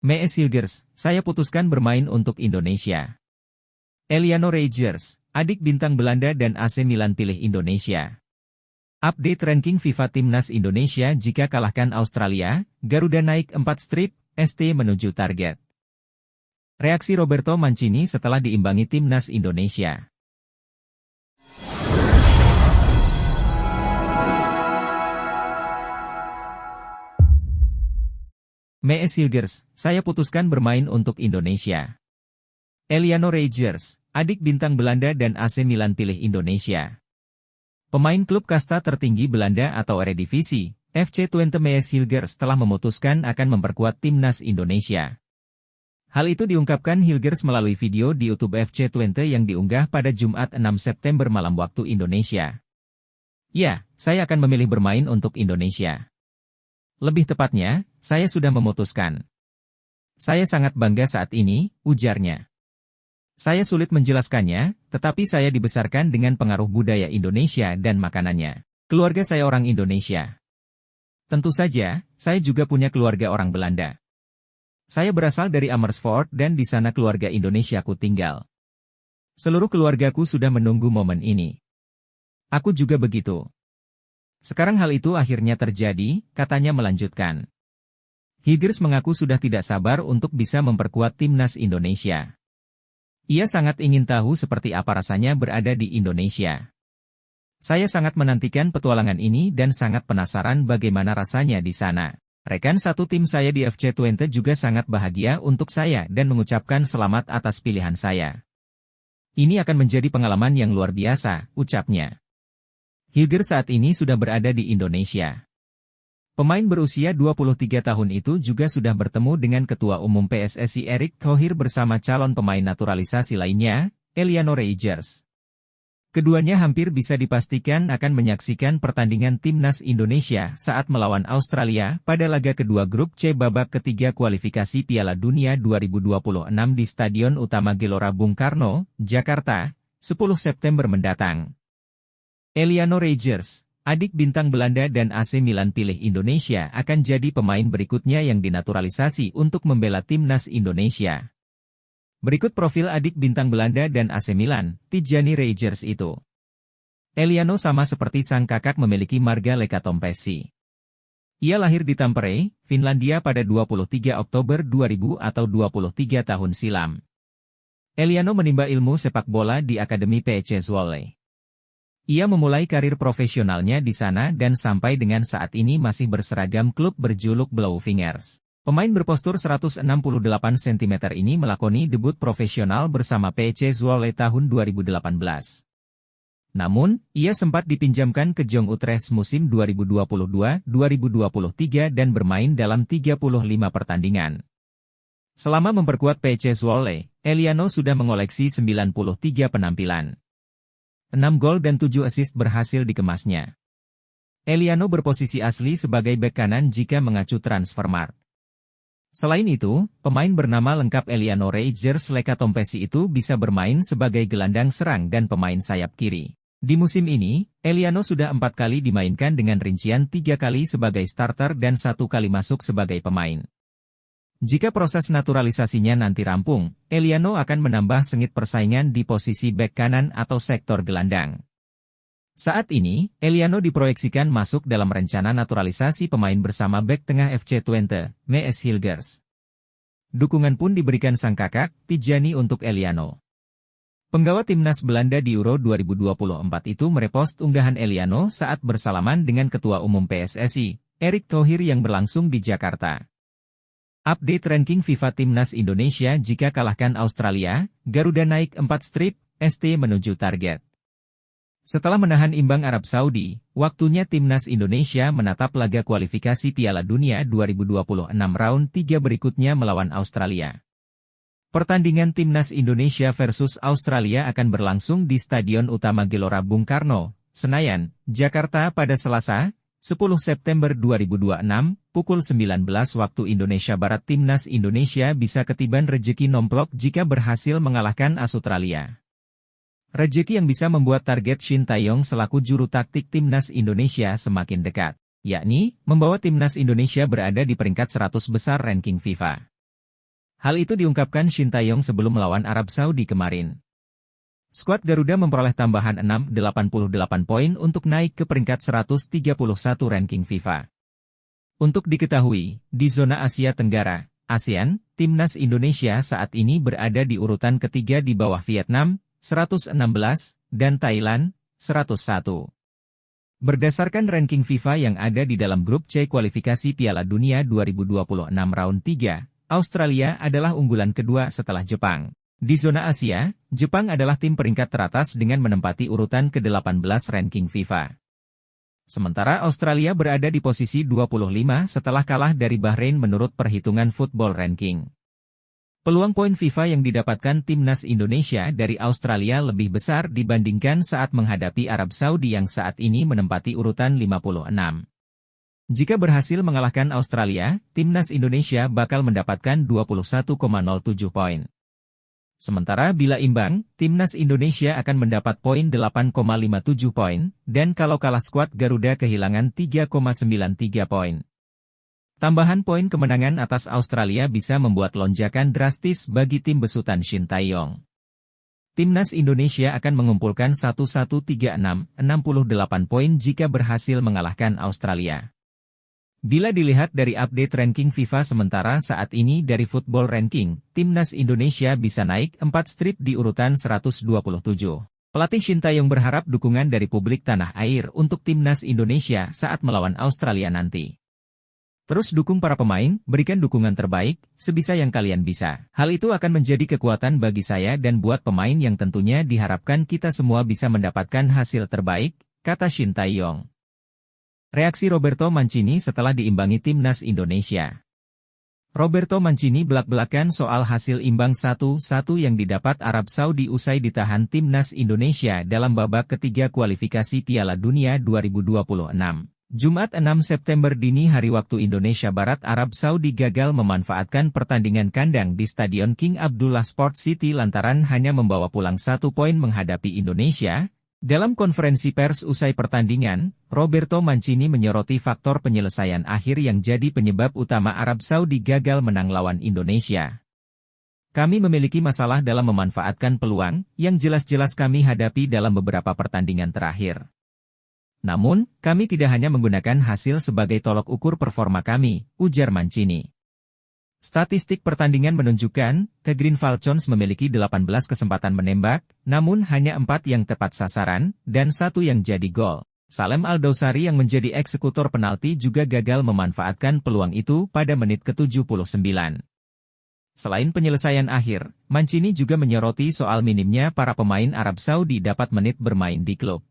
Mees Hilgers, saya putuskan bermain untuk Indonesia. Eliano Reijers, adik bintang Belanda dan AC Milan pilih Indonesia. Update ranking FIFA Timnas Indonesia jika kalahkan Australia, Garuda naik 4 strip, ST menuju target. Reaksi Roberto Mancini setelah diimbangi Timnas Indonesia. Mees Hilgers, saya putuskan bermain untuk Indonesia. Eliano Reijers, adik bintang Belanda dan AC Milan pilih Indonesia. Pemain klub kasta tertinggi Belanda atau Eredivisie, FC Twente Mees Hilgers telah memutuskan akan memperkuat Timnas Indonesia. Hal itu diungkapkan Hilgers melalui video di YouTube FC Twente yang diunggah pada Jumat 6 September malam waktu Indonesia. Ya, saya akan memilih bermain untuk Indonesia. Lebih tepatnya, saya sudah memutuskan. Saya sangat bangga saat ini, ujarnya. Saya sulit menjelaskannya, tetapi saya dibesarkan dengan pengaruh budaya Indonesia dan makanannya. Keluarga saya orang Indonesia. Tentu saja, saya juga punya keluarga orang Belanda. Saya berasal dari Amersfoort dan di sana keluarga Indonesiaku tinggal. Seluruh keluargaku sudah menunggu momen ini. Aku juga begitu. Sekarang hal itu akhirnya terjadi, katanya melanjutkan. Hilgers mengaku sudah tidak sabar untuk bisa memperkuat Timnas Indonesia. Ia sangat ingin tahu seperti apa rasanya berada di Indonesia. Saya sangat menantikan petualangan ini dan sangat penasaran bagaimana rasanya di sana. Rekan satu tim saya di FC Twente juga sangat bahagia untuk saya dan mengucapkan selamat atas pilihan saya. Ini akan menjadi pengalaman yang luar biasa, ucapnya. Hilgers saat ini sudah berada di Indonesia. Pemain berusia 23 tahun itu juga sudah bertemu dengan Ketua Umum PSSI Erick Thohir bersama calon pemain naturalisasi lainnya, Eliano Reijers. Keduanya hampir bisa dipastikan akan menyaksikan pertandingan Timnas Indonesia saat melawan Australia pada laga kedua grup C babak ketiga kualifikasi Piala Dunia 2026 di Stadion Utama Gelora Bung Karno, Jakarta, 10 September mendatang. Eliano Reijers, adik bintang Belanda dan AC Milan pilih Indonesia akan jadi pemain berikutnya yang dinaturalisasi untuk membela Timnas Indonesia. Berikut profil adik bintang Belanda dan AC Milan, Tijani Reijers itu. Eliano sama seperti sang kakak memiliki marga Lekatompesi. Ia lahir di Tampere, Finlandia pada 23 Oktober 2000 atau 23 tahun silam. Eliano menimba ilmu sepak bola di Akademi PC Zwolle. Ia memulai karir profesionalnya di sana dan sampai dengan saat ini masih berseragam klub berjuluk Blauwingers. Pemain berpostur 168 cm ini melakoni debut profesional bersama PC Zwolle tahun 2018. Namun, ia sempat dipinjamkan ke Jong Utrecht musim 2022-2023 dan bermain dalam 35 pertandingan. Selama memperkuat PC Zwolle, Eliano sudah mengoleksi 93 penampilan. 6 gol dan 7 assist berhasil dikemasnya. Eliano berposisi asli sebagai bek kanan jika mengacu Transfermarkt. Selain itu, pemain bernama lengkap Eliano Reijers Lekatompesi itu bisa bermain sebagai gelandang serang dan pemain sayap kiri. Di musim ini, Eliano sudah 4 kali dimainkan dengan rincian 3 kali sebagai starter dan 1 kali masuk sebagai pemain. Jika proses naturalisasinya nanti rampung, Eliano akan menambah sengit persaingan di posisi bek kanan atau sektor gelandang. Saat ini, Eliano diproyeksikan masuk dalam rencana naturalisasi pemain bersama bek tengah FC Twente, Mees Hilgers. Dukungan pun diberikan sang kakak, Tijani untuk Eliano. Penggawa Timnas Belanda di Euro 2024 itu merepost unggahan Eliano saat bersalaman dengan Ketua Umum PSSI, Erick Thohir yang berlangsung di Jakarta. Update ranking FIFA Timnas Indonesia jika kalahkan Australia, Garuda naik 4 strip, ST menuju target. Setelah menahan imbang Arab Saudi, waktunya Timnas Indonesia menatap laga kualifikasi Piala Dunia 2026 round 3 berikutnya melawan Australia. Pertandingan Timnas Indonesia versus Australia akan berlangsung di Stadion Utama Gelora Bung Karno, Senayan, Jakarta pada Selasa, 10 September 2026, pukul 19 waktu Indonesia Barat. Timnas Indonesia bisa ketiban rejeki nomplok jika berhasil mengalahkan Australia. Rejeki yang bisa membuat target Shin Taeyong selaku juru taktik Timnas Indonesia semakin dekat, yakni membawa Timnas Indonesia berada di peringkat 100 besar ranking FIFA. Hal itu diungkapkan Shin Tae-yong sebelum melawan Arab Saudi kemarin. Skuad Garuda memperoleh tambahan 688 poin untuk naik ke peringkat 131 ranking FIFA. Untuk diketahui, di zona Asia Tenggara, ASEAN, timnas Indonesia saat ini berada di urutan ketiga di bawah Vietnam, 116, dan Thailand, 101. Berdasarkan ranking FIFA yang ada di dalam grup C kualifikasi Piala Dunia 2026 round 3, Australia adalah unggulan kedua setelah Jepang. Di zona Asia, Jepang adalah tim peringkat teratas dengan menempati urutan ke-18 ranking FIFA. Sementara Australia berada di posisi 25 setelah kalah dari Bahrain menurut perhitungan Football Ranking. Peluang poin FIFA yang didapatkan timnas Indonesia dari Australia lebih besar dibandingkan saat menghadapi Arab Saudi yang saat ini menempati urutan 56. Jika berhasil mengalahkan Australia, timnas Indonesia bakal mendapatkan 21,07 poin. Sementara bila imbang, timnas Indonesia akan mendapat poin 8,57 poin, dan kalau kalah skuad Garuda kehilangan 3,93 poin. Tambahan poin kemenangan atas Australia bisa membuat lonjakan drastis bagi tim besutan Shin Tae-yong. Timnas Indonesia akan mengumpulkan 1136,68 poin jika berhasil mengalahkan Australia. Bila dilihat dari update ranking FIFA sementara saat ini dari Football Ranking, timnas Indonesia bisa naik 4 strip di urutan 127. Pelatih Shin Tae-yong berharap dukungan dari publik tanah air untuk timnas Indonesia saat melawan Australia nanti. Terus dukung para pemain, berikan dukungan terbaik, sebisa yang kalian bisa. Hal itu akan menjadi kekuatan bagi saya dan buat pemain yang tentunya diharapkan kita semua bisa mendapatkan hasil terbaik, kata Shin Tae-yong. Reaksi Roberto Mancini setelah diimbangi timnas Indonesia. Roberto Mancini belak-belakan soal hasil imbang 1-1 yang didapat Arab Saudi usai ditahan timnas Indonesia dalam babak ketiga kualifikasi Piala Dunia 2026. Jumat 6 September dini hari waktu Indonesia Barat, Arab Saudi gagal memanfaatkan pertandingan kandang di Stadion King Abdullah Sport City lantaran hanya membawa pulang 1 poin menghadapi Indonesia. Dalam konferensi pers usai pertandingan, Roberto Mancini menyoroti faktor penyelesaian akhir yang jadi penyebab utama Arab Saudi gagal menang lawan Indonesia. Kami memiliki masalah dalam memanfaatkan peluang, yang jelas-jelas kami hadapi dalam beberapa pertandingan terakhir. Namun, kami tidak hanya menggunakan hasil sebagai tolok ukur performa kami, ujar Mancini. Statistik pertandingan menunjukkan, The Green Falcons memiliki 18 kesempatan menembak, namun hanya 4 yang tepat sasaran, dan 1 yang jadi gol. Salem Al-Dawsari yang menjadi eksekutor penalti juga gagal memanfaatkan peluang itu pada menit ke-79. Selain penyelesaian akhir, Mancini juga menyoroti soal minimnya para pemain Arab Saudi dapat menit bermain di klub.